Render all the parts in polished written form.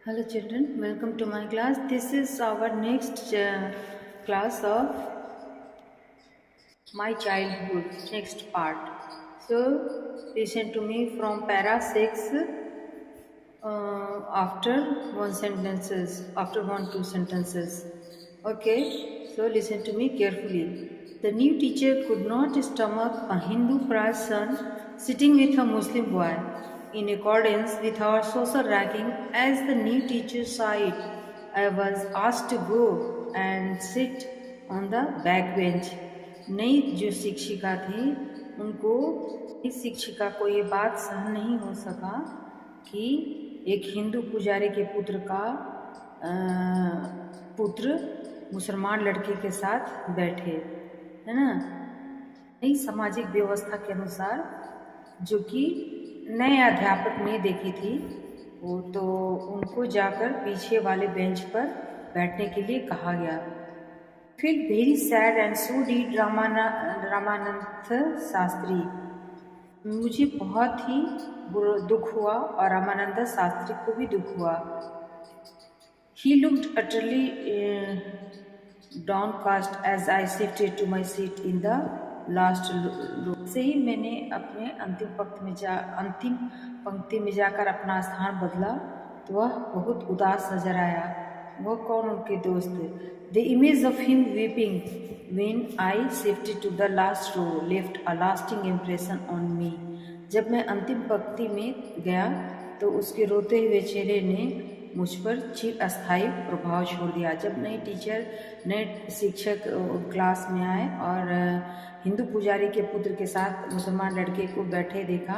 Hello children, welcome to my class. This is our next class of my childhood, next part. So listen to me from para 6 after one two sentences. Okay, so listen to me carefully. The new teacher could not stomach a Hindu priest's son sitting with a Muslim boy. In accordance with our social ranking, as the new teacher saw it, I was asked to go and sit on the back bench. नई जो शिक्षिका थी उनको इस शिक्षिका को ये बात सहन नहीं हो सका कि एक हिंदू पुजारी के पुत्र मुसलमान लड़के के साथ बैठे, है ना। नई सामाजिक व्यवस्था के अनुसार जो कि नए अध्यापक ने देखी थी वो तो उनको जाकर पीछे वाले बेंच पर बैठने के लिए कहा गया। Feel very sad and so did Ramanand Shastri. मुझे बहुत ही दुख हुआ और रामानंद शास्त्री को भी दुख हुआ। He looked utterly downcast as I shifted to my seat in the last row. से ही मैंने अपने अंतिम पंक्ति में जाकर अपना स्थान बदला तो वह बहुत उदास नजर आया। वह कौन? उनके दोस्त। The image of him weeping when I shifted to the last row left a lasting impression on me. जब मैं अंतिम पंक्ति में गया तो उसके रोते हुए चेहरे ने मुझ पर चिरस्थायी प्रभाव छोड़ दिया। जब नए शिक्षक क्लास में आए और हिंदू पुजारी के पुत्र के साथ मुसलमान लड़के को बैठे देखा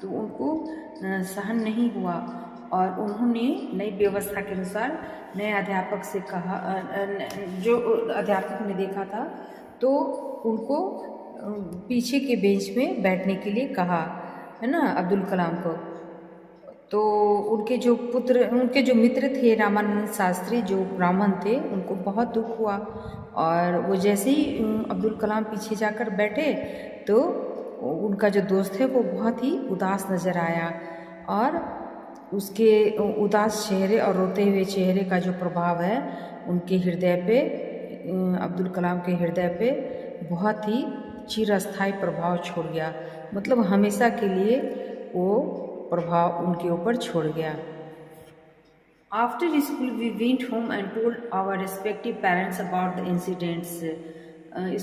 तो उनको सहन नहीं हुआ और उन्होंने नई व्यवस्था के अनुसार नए अध्यापक से कहा, जो अध्यापक ने देखा था तो उनको पीछे के बेंच में बैठने के लिए कहा, है ना, अब्दुल कलाम को। तो उनके जो मित्र थे रामानंद शास्त्री, जो ब्राह्मण थे, उनको बहुत दुख हुआ और वो जैसे ही अब्दुल कलाम पीछे जाकर बैठे तो उनका जो दोस्त है वो बहुत ही उदास नज़र आया और उसके उदास चेहरे और रोते हुए चेहरे का जो प्रभाव है उनके हृदय पे, अब्दुल कलाम के हृदय पे बहुत ही चिरस्थायी प्रभाव छोड़ गया। मतलब हमेशा के लिए वो प्रभाव उनके ऊपर छोड़ गया। After school we went home and told our respective parents about the incidents.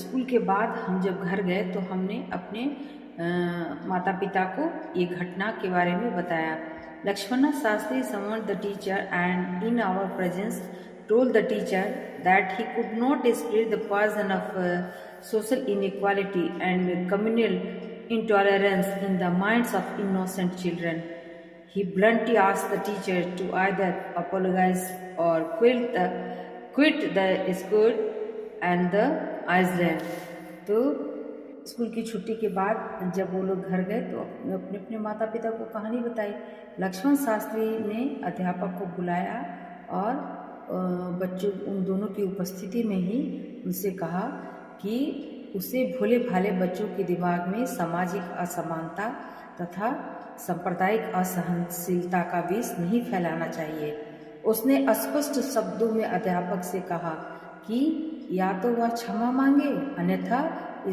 School के बाद हम जब घर गए तो हमने अपने माता पिता को ये घटना के बारे में बताया। Lakshmana Shastri summoned the teacher and in our presence told the teacher that he could not spread the poison of social inequality and communal intolerance in the minds of innocent children. He bluntly asked the teacher to either apologize or quit the school and the island. तो school की छुट्टी के बाद जब वो लोग घर गए तो अपने अपने माता पिता को कहानी बताई। लक्ष्मण शास्त्री ने अध्यापक को बुलाया और बच्चों उन दोनों की उपस्थिति में ही उनसे कहा कि उसे भोले भाले बच्चों के दिमाग में सामाजिक असमानता तथा सांप्रदायिक असहनशीलता का विष नहीं फैलाना चाहिए। उसने स्पष्ट शब्दों में अध्यापक से कहा कि या तो वह क्षमा मांगे अन्यथा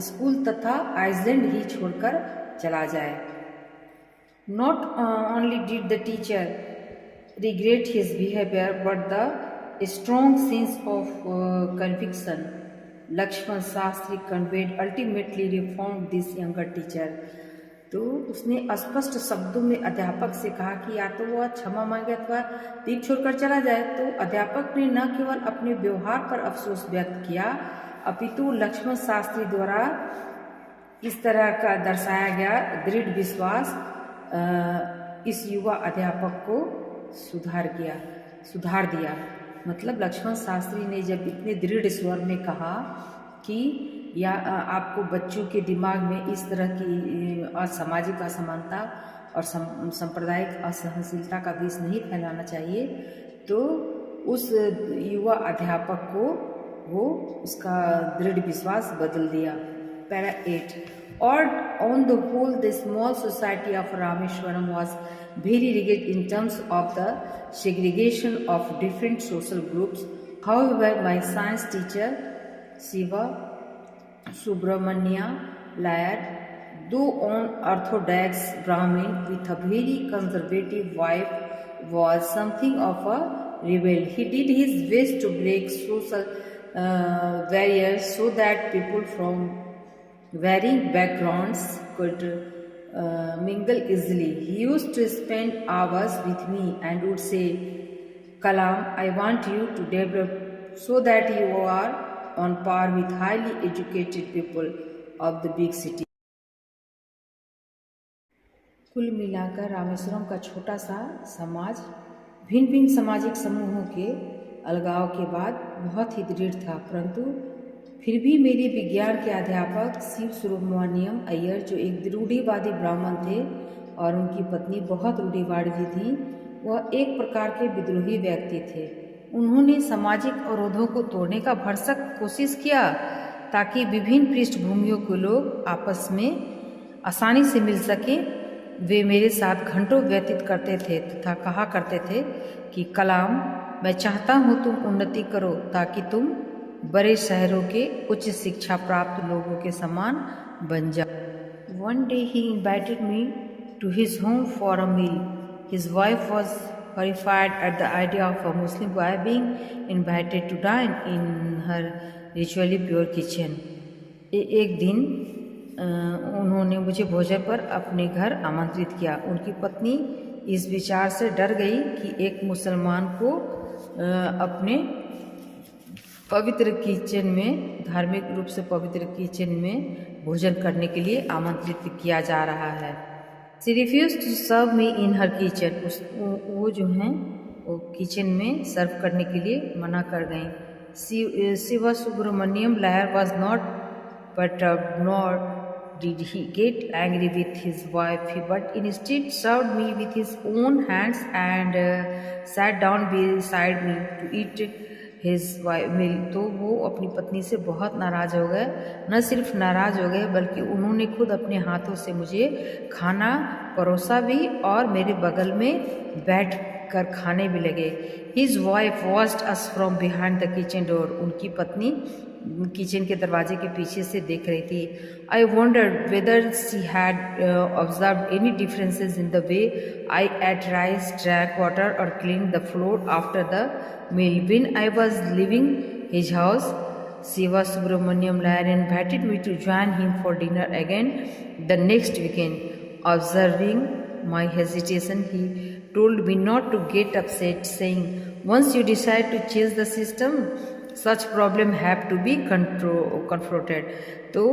स्कूल तथा आइसलैंड ही छोड़कर चला जाए। Not only did the teacher regret his behavior but the strong sense of conviction Lakshman Shastri conveyed ultimately reformed this younger teacher. तो उसने स्पष्ट शब्दों में अध्यापक से कहा कि या तो वह क्षमा मांगे अथवा द्वीप छोड़कर चला जाए। तो अध्यापक ने न केवल अपने व्यवहार पर अफसोस व्यक्त किया अपितु लक्ष्मण शास्त्री द्वारा इस तरह का दर्शाया गया दृढ़ विश्वास इस युवा अध्यापक को सुधार दिया। मतलब लक्ष्मण शास्त्री ने जब इतने दृढ़ स्वर में कहा कि या आपको बच्चों के दिमाग में इस तरह की सामाजिक असमानता और सांप्रदायिक असहनशीलता का विष नहीं फैलाना चाहिए, तो उस युवा अध्यापक को वो उसका दृढ़ विश्वास बदल दिया। Para 8. Or on the whole, the small society of Rameshwaram was very rigid in terms of the segregation of different social groups. However, my science teacher, Siva Subramania Layar, though an orthodox Brahmin with a very conservative wife, was something of a rebel. He did his best to break social barriers so that people from varying backgrounds could mingle easily. He used to spend hours with me and would say, Kalam, I want you to develop so that you are on par with highly educated people of the big city. कुल मिलाकर रामेश्वरम का छोटा सा समाज भिन्न भिन्न सामाजिक समूहों के अलगाव के बाद बहुत ही दृढ़ था, परंतु फिर भी मेरे विज्ञान के अध्यापक शिव सुब्रमण्यम अय्यर, जो एक रूढ़िवादी ब्राह्मण थे और उनकी पत्नी बहुत रूढ़िवादी थी, वह एक प्रकार के विद्रोही व्यक्ति थे। उन्होंने सामाजिक अवरोधों को तोड़ने का भरसक कोशिश किया ताकि विभिन्न पृष्ठभूमियों के लोग आपस में आसानी से मिल सके। वे मेरे साथ घंटों व्यतीत करते थे तथा कहा करते थे कि कलाम, मैं चाहता हूँ तुम उन्नति करो ताकि तुम बड़े शहरों के उच्च शिक्षा प्राप्त लोगों के समान बन जाओ। One day he invited me to his home for a meal. His wife was horrified at the idea of a Muslim boy being invited to dine in her ritually pure kitchen. एक दिन उन्होंने मुझे भोजन पर अपने घर आमंत्रित किया। उनकी पत्नी इस विचार से डर गई कि एक मुसलमान को अपने पवित्र किचन में, धार्मिक रूप से पवित्र किचन में भोजन करने के लिए आमंत्रित किया जा रहा है। She refused to serve me in her kitchen. वो जो हैं वो किचन में सर्व करने के लिए मना कर गई। Shiva Subramaniam lawyer was not perturbed, nor did he get angry with his wife, but instead served me with his own hands and sat down beside me to eat his meal. तो वो अपनी पत्नी से बहुत नाराज़ हो गए। न सिर्फ नाराज़ हो गए बल्कि उन्होंने खुद अपने हाथों से मुझे खाना परोसा भी और मेरे बगल में बैठ कर खाने भी लगे। His wife watched us from behind the kitchen door. उनकी पत्नी किचन के दरवाजे के पीछे से देख रही थी। I wondered whether she had observed any differences in the way I ate rice, drank water or cleaned the floor after the meal. When I was leaving his house, Siva Subramaniam Lair invited me to join him for dinner again the next weekend. Observing my hesitation, he told me not to get upset, saying, once you decide to change the system, such problem have to be confronted. तो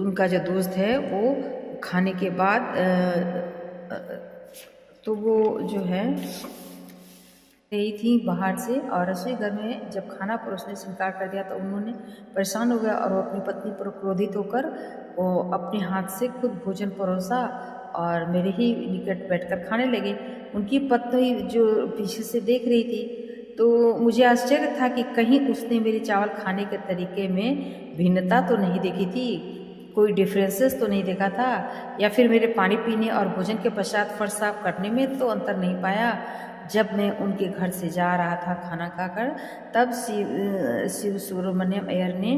उनका जो दोस्त है वो खाने के बाद तो वो जो है गई थी बाहर से और रसोई घर में जब खाना परोसने से इनकार कर दिया तो उन्होंने परेशान हो गया और वो अपनी पत्नी पर क्रोधित होकर वो अपने हाथ से खुद भोजन परोसा और मेरे ही निकट बैठकर खाने लगे। उनकी पत्नी जो पीछे से देख रही थी तो मुझे आश्चर्य था कि कहीं उसने मेरे चावल खाने के तरीके में भिन्नता तो नहीं देखी थी, कोई डिफरेंसेस तो नहीं देखा था, या फिर मेरे पानी पीने और भोजन के पश्चात फर्श साफ करने में तो अंतर नहीं पाया। जब मैं उनके घर से जा रहा था खाना खाकर, तब शिव सुब्रमण्यम अय्यर ने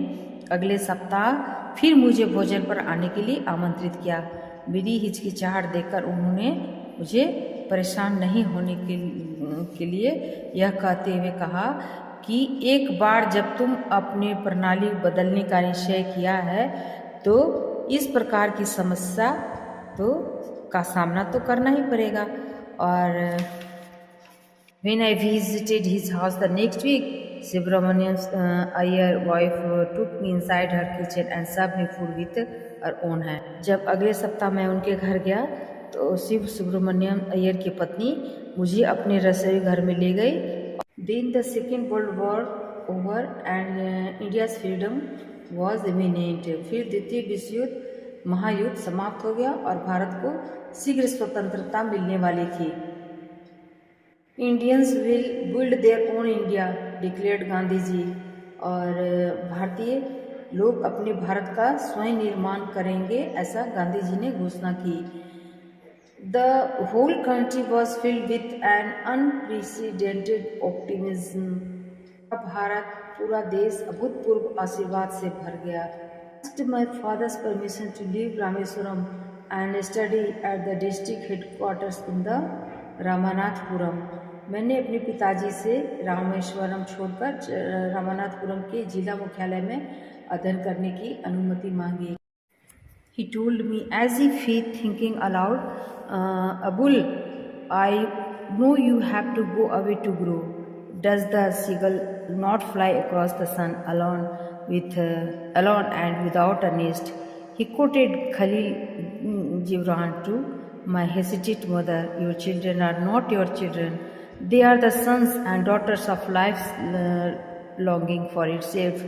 अगले सप्ताह फिर मुझे भोजन पर आने के लिए आमंत्रित किया। मेरी हिचकिचाहट देखकर उन्होंने मुझे परेशान नहीं होने के लिए यह कहते हुए कहा कि एक बार जब तुम अपने प्रणाली बदलने का निश्चय किया है तो इस प्रकार की समस्या का सामना तो करना ही पड़ेगा। और when I visited his house the next week, Subramaniam's Iyer wife took me inside her kitchen and served me food with her own hand. जब अगले सप्ताह मैं उनके घर गया तो शिव सुब्रमण्यम अय्यर की पत्नी मुझे अपने रसोई घर में ले गई। Then the Second World War over and India's freedom was imminent. फिर द्वितीय विश्व युद्ध महायुद्ध समाप्त हो गया और भारत को शीघ्र स्वतंत्रता मिलने वाली थी। Indians will build their own India, declared Gandhi ji. और भारतीय लोग अपने भारत का स्वयं निर्माण करेंगे, ऐसा गांधी जी ने घोषणा की। The whole country was filled with an unprecedented optimism. Bharat पूरा देश अभूतपूर्व आशीर्वाद से भर गया। Asked my father's permission to leave Rameswaram and study at the district headquarters in the Ramanathapuram. मैंने अपने पिताजी से रामेश्वरम छोड़कर रामानाथपुरम के जिला मुख्यालय में अध्ययन करने की अनुमति मांगी। He told me as if he thinking aloud, Abul, I know you have to go away to grow. Does the seagull not fly across the sun alone and without a nest? He quoted Khalil Gibran to my hesitant mother, your children are not your children. They are the sons and daughters of life's longing for itself.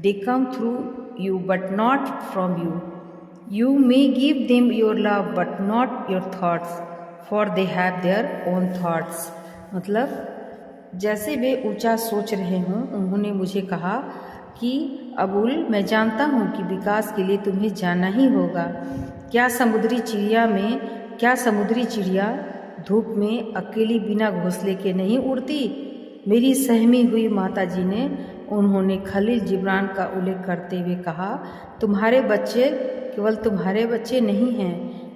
They come through you but not from you. You may give them your love but not your thoughts, for they have their own thoughts. मतलब जैसे वे ऊंचा सोच रहे हों, उन्होंने मुझे कहा कि अबुल, मैं जानता हूँ कि विकास के लिए तुम्हें जाना ही होगा। क्या समुद्री चिड़िया धूप में अकेली बिना घोंसले के नहीं उड़ती? मेरी सहमी हुई माताजी ने उन्होंने खलील जिब्रान का उल्लेख करते हुए कहा, तुम्हारे बच्चे केवल तुम्हारे बच्चे नहीं हैं,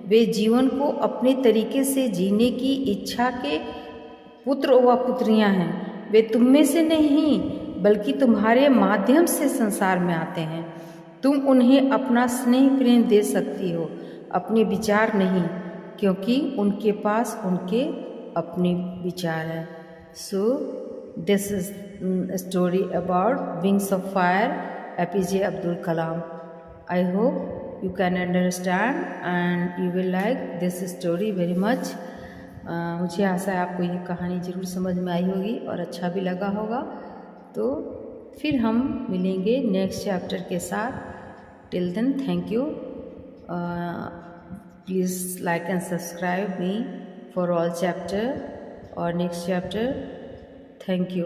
वे जीवन को अपने तरीके से जीने की इच्छा के पुत्र व पुत्रियां हैं। वे तुम में से नहीं बल्कि तुम्हारे माध्यम से संसार में आते हैं। तुम उन्हें अपना स्नेह प्रेम दे सकती हो, अपने विचार नहीं, क्योंकि उनके पास उनके अपने विचार हैं। So this is story about wings of fire, APJ Abdul Kalam. I hope you can understand and you will like this story very much. मुझे आशा है आपको ये कहानी ज़रूर समझ में आई होगी और अच्छा भी लगा होगा। तो फिर हम मिलेंगे नेक्स्ट चैप्टर के साथ। Till then thank you. Please like and subscribe me for all chapter और नेक्स्ट चैप्टर। Thank you.